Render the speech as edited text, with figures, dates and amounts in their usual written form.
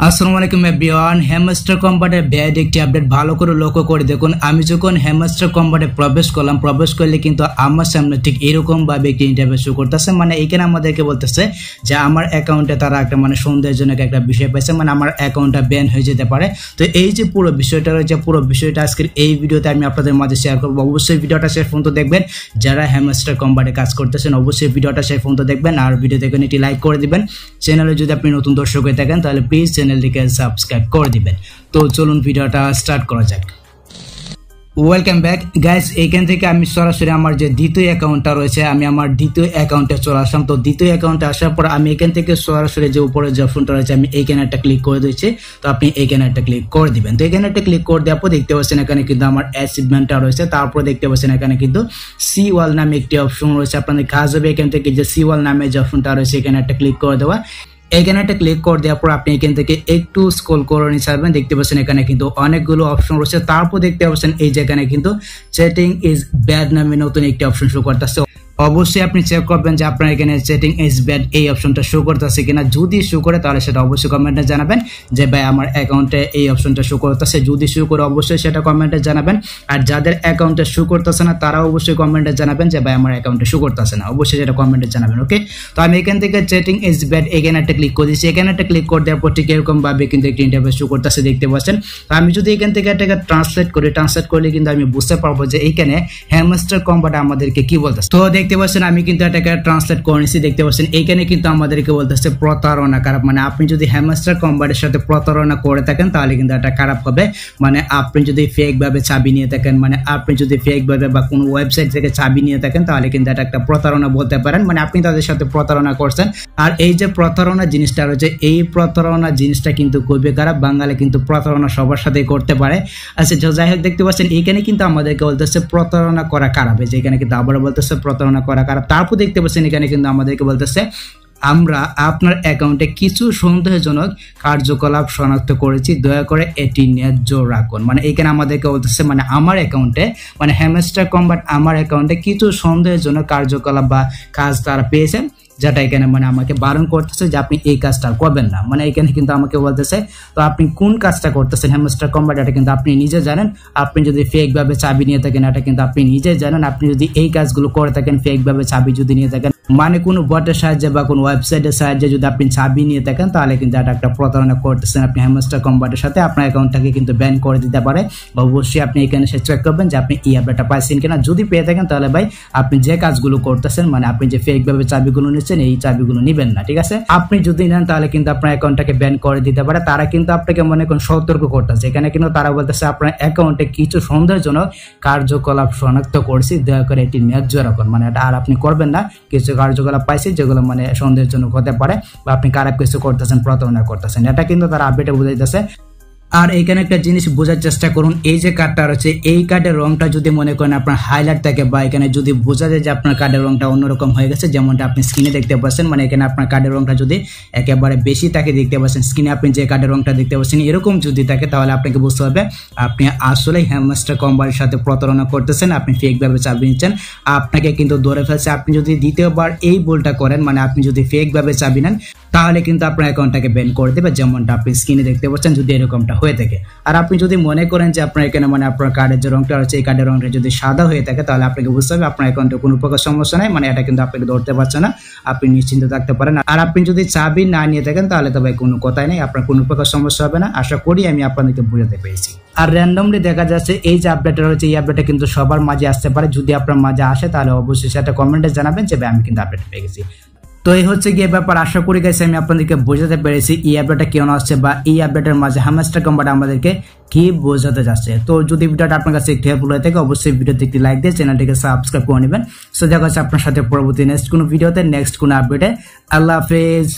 আসসালামু আলাইকুম everyone. Hamster কম্বাটের bad একটি আপডেট ভালো করে লক্ষ্য করে দেখুন। আমি যখন হ্যামস্টার কম্বাটে প্রবেশ করলে কিন্তু আমার সামনে ঠিক এরকম ভাবে একটি ইন্টারভিউ শো করতেছে। মানে এখানে আমাদেরকে বলতেছে যে আমার অ্যাকাউন্টে তারা একটা সন্দেহজনক একটা বিষয় পাইছে, আমার অ্যাকাউন্টটা ব্যান হয়ে যেতে পারে। তো এই যে পুরো বিষয়টা রয়েছে, পুরো বিষয়টা আজকের এই ভিডিওতে আমি আপনাদের মাঝে শেয়ার করবো। অবশ্যই ভিডিওটা শেষ পর্যন্ত দেখবেন। যারা হ্যামস্টার কম্বাটে কাজ করতেছেন অবশ্যই ভিডিওটা শেষ পর্যন্ত দেখবেন, আর ভিডিও দেখবেন একটি লাইক করে দিবেন। চ্যানেলে যদি আপনি নতুন দর্শক হয়ে থাকেন তাহলে প্লিজ চ্যানেলটিকে সাবস্ক্রাইব করে দিবেন। তো চলুন ভিডিওটা স্টার্ট করা যাক। Welcome back guys. এইখান থেকে আমি সরাসরি আমার যে দ্বিতীয় অ্যাকাউন্টটা রয়েছে, আমি আমার দ্বিতীয় অ্যাকাউন্টে চলে আসলাম। তো দ্বিতীয় অ্যাকাউন্টে আসার পর আমি এখান থেকে সরাসরি যে উপরে যে অপশনটা রয়েছে আমি এইখানে একটা ক্লিক করে দিচ্ছি। তো আপনি এইখানে একটা ক্লিক করে দিবেন। তো এখানে একটা ক্লিক করে দেওয়ার পর দেখতে পাচ্ছেন এখানে কিন্তু আমার অ্যাচিভমেন্টটা রয়েছে। তারপর দেখতে পাচ্ছেন এখানে কিন্তু সি ওয়াল নামে একটি অপশন রয়েছে। আপনাদের কাজ হবে এখান থেকে যে সি ওয়াল নামে যে অপশনটা রয়েছে এখানে একটা ক্লিক করে দেওয়া। এখানে একটা ক্লিক করে দেওয়ার পর আপনি এখান থেকে একটু স্ক্রল করে নিয়ে আসবেন। দেখতে পাচ্ছেন এখানে কিন্তু অনেকগুলো অপশন রয়েছে। তারপর দেখতে পাচ্ছেন এই যেখানে কিন্তু চ্যাটিং ইজ ব্যাড নামে নতুন একটি অপশন শো করতেছে। অবশ্যই আপনি চেক করবেন যে আপনার এখানে চ্যাটিং ইজ ব্যাড এই অপশনটা শো করতেছে কিনা। যদি শো করে তাহলে সেটা অবশ্যই কমেন্টে জানাবেন যে ভাই আমার অ্যাকাউন্টে এই অপশনটা শো করতেছে। যদি শো করে অবশ্যই সেটা কমেন্টে জানাবেন। আর যাদের অ্যাকাউন্টে শো করতেছে না তারা অবশ্যই কমেন্টে জানাবেন যে ভাই আমার অ্যাকাউন্টে শো করতেছে না, অবশ্যই সেটা কমেন্টে জানাবেন। ওকে, তো আমি এখান থেকে চ্যাটিং ইজ ব্যাড এখানে একটা ক্লিক করে দিচ্ছি। এখানে একটা ক্লিক করে দেওয়ার পর ঠিক এরকম ভাবে কিন্তু একটি ইন্টারভিউ শো করতেছে দেখতে পাচ্ছেন। তো আমি যদি এখান থেকে এটাকে ট্রান্সলেট করলে কিন্তু আমি বুঝতে পারবো যে এইখানে হ্যামস্টার কম্বাট আমাদেরকে কি বলতেছে। তো দেখতে পাচ্ছেন আমি কিন্তু এটাকে ট্রান্সলেট করে নিচ্ছি। দেখতে পাচ্ছেন এইখানে কিন্তু আমাদেরকে বলতেছে প্রতারণা খারাপ। আপনি যদি হ্যামস্টার কম্বাটের সাথে প্রতারণা করে থাকেন তাহলে কিন্তু এটা খারাপ হবে। আপনি যদি ফেক ভাবে চাবি নিয়ে থাকেন, আপনি যদি ফেক ভাবে বা কোনো ওয়েবসাইট থেকে চাবি নিয়ে থাকেন তাহলে কিন্তু এটা একটা প্রতারণা বলতে পারেন। আপনি তাদের সাথে প্রতারণা করছেন। আর এই যে প্রতারণা জিনিসটা রয়েছে, এই প্রতারণা জিনিসটা কিন্তু খুবই খারাপ। বাঙালি কিন্তু প্রতারণা সবার সাথে করতে পারে। আচ্ছা, যাই হোক দেখতে পাচ্ছেন এইখানে কিন্তু আমাদেরকে বলতেছে প্রতারণা করা খারাপ। এই যে এখানে কিন্তু আবার বলতেছে প্রতারণা করা খারাপ। তারপর দেখতে পাচ্ছেন এখানে কিন্তু আমাদেরকে বলতেছে আমরা আপনার অ্যাকাউন্টে কিছু সন্দেহজনক কার্যকলাপ শনাক্ত করেছি, দয়া করে এটি ন্যায্য রাখুন। এখানে আমাদেরকে বলতেছে আমার অ্যাকাউন্টে হ্যামস্টার কম্বাট আমার অ্যাকাউন্টে কিছু সন্দেহজনক কার্যকলাপ বা কাজ তারা পেয়েছেন, যেটা এখানে আমাকে বারণ করতেছে যে আপনি এই কাজটা করবেন না। এখানে কিন্তু আমাকে বলতেছে তো আপনি কোন কাজটা করতেছেন হ্যামস্টার কম্বাট এটা কিন্তু আপনি নিজে জানেন। আপনি যদি ফেক ভাবে চাবি নিয়ে থাকেন এটা কিন্তু আপনি নিজে জানেন। আপনি যদি এই কাজগুলো করে থাকেন ফেক ভাবে চাবি যদি নিয়ে থাকেন, কোনো বটের সাহায্যে বা কোনো ওয়েবসাইটের সাহায্যে যদি আপনি চাবি নিয়ে থাকেন তাহলে কিন্তু এটা একটা প্রতারণা করতেছেন আপনি হ্যামস্টার কম্বাটের সাথে। আপনার অ্যাকাউন্টটাকে কিন্তু ব্যান করে দিতে পারে। অবশ্যই আপনি এখানে সে চেক করবেন যে আপনি এই আপডেটটা পাইছেন কিনা। যদি পেয়ে থাকেন তাহলে ভাই আপনি যে কাজগুলো করতেছেন আপনি যে ফেক ভাবে চাবিগুলো নিচ্ছেন এই চাবিগুলো নিবেন না, ঠিক আছে। আপনি যদি নেন তাহলে কিন্তু আপনার অ্যাকাউন্টটাকে ব্যান করে দিতে পারে। তারা কিন্তু আপনাকে সতর্ক করতেছে। এখানে কিন্তু তারা বলতেছে আপনার অ্যাকাউন্টে কিছু সন্দেহজনক কার্যকলাপ শনাক্ত করছি, দয়া করে এটি ন্যায্য রাখুন। এটা আর আপনি করবেন না। কিছু কার্যকলাপ পাইছি যেগুলো সন্দেহজনক হতে পারে বা আপনি খারাপ কিছু করতেছেন, প্রতারণা করতেছেন, এটা কিন্তু তারা আপডেটে বুঝাইতেছে। আর এখানে একটা জিনিস বোঝার চেষ্টা করুন, এই যে কার্ডটা রয়েছে এই কার্ডের রংটা যদি মনে করেন আপনার হাইলাইট থাকে বা এখানে যদি বোঝা যায় যে আপনার কার্ডের রংটা অন্যরকম হয়ে গেছে, যেমনটা আপনি স্ক্রিনে দেখতে পাচ্ছেন। এখানে আপনার কার্ডের রংটা যদি একেবারে বেশি থাকে দেখতে পাচ্ছেন, স্ক্রিনে আপনি যে কার্ডের রংটা দেখতে পাচ্ছেন এরকম যদি থাকে তাহলে আপনাকে বুঝতে হবে আপনি আসলেই হ্যামস্টার কম্বাটের সাথে প্রতারণা করতেছেন, আপনি ফেক ভাবে চাবি নিচ্ছেন, আপনাকে কিন্তু ধরে ফেলছে। আপনি যদি দ্বিতীয়বার এই ভুলটা করেন আপনি যদি ফেক ভাবে চাবি নেন তাহলে কিন্তু আপনার অ্যাকাউন্টটাকে ব্যান করে দেবে, যেমনটা আপনি স্ক্রিনে দেখতে পাচ্ছেন যদি এরকমটা হয়ে থাকে। আর আপনি যদি মনে করেন যে আপনার এখানে আপনার কার্ডের যে রংটা রয়েছে এই কার্ডের রংটা যদি সাদা হয়ে থাকে তাহলে আপনাকে বুঝতে হবে আপনার অ্যাকাউন্টে কোনো প্রকার সমস্যা নাই, এটা কিন্তু আপনাকে ধরতে পারছে না, আপনি নিশ্চিন্ত থাকতে পারেন। আর আপনি যদি চাবি না নিয়ে থাকেন তাহলে তো ভাই কোনো কথাই নেই, আপনার কোনো প্রকার সমস্যা হবে না। আশা করি আমি আপনাদেরকে বুঝাতে পেরেছি। আর র্যান্ডমলি দেখা যাচ্ছে এই যে আপডেটটা রয়েছে এই আপডেটটা কিন্তু সবার মাঝে আসতে পারে। যদি আপনার মাঝে আসে তাহলে অবশ্যই সেটা কমেন্টে জানাবেন যে ভাই আমি কিন্তু আপডেট পেয়ে গেছি। তো এই হচ্ছে গিয়ে ব্যাপার। আশা করি গেছে আমি আপনাদেরকে বোঝাতে পেরেছি এই আপডেটটা কেমন আসছে বা এই আপডেটের মাঝে হ্যামস্টার কম্বাট আমাদেরকে কি বোঝাতে যাচ্ছে। তো যদি ভিডিওটা আপনার কাছে একটু হেল্পফুল হয়ে থাকে অবশ্যই ভিডিওতে একটি লাইক দিয়ে চ্যানেলটিকে সাবস্ক্রাইব করে নেবেন। সো দেখা যাচ্ছে আপনার সাথে পরবর্তী নেক্সট কোনো ভিডিওতে নেক্সট কোনো আপডেটে। আল্লাহ হাফেজ।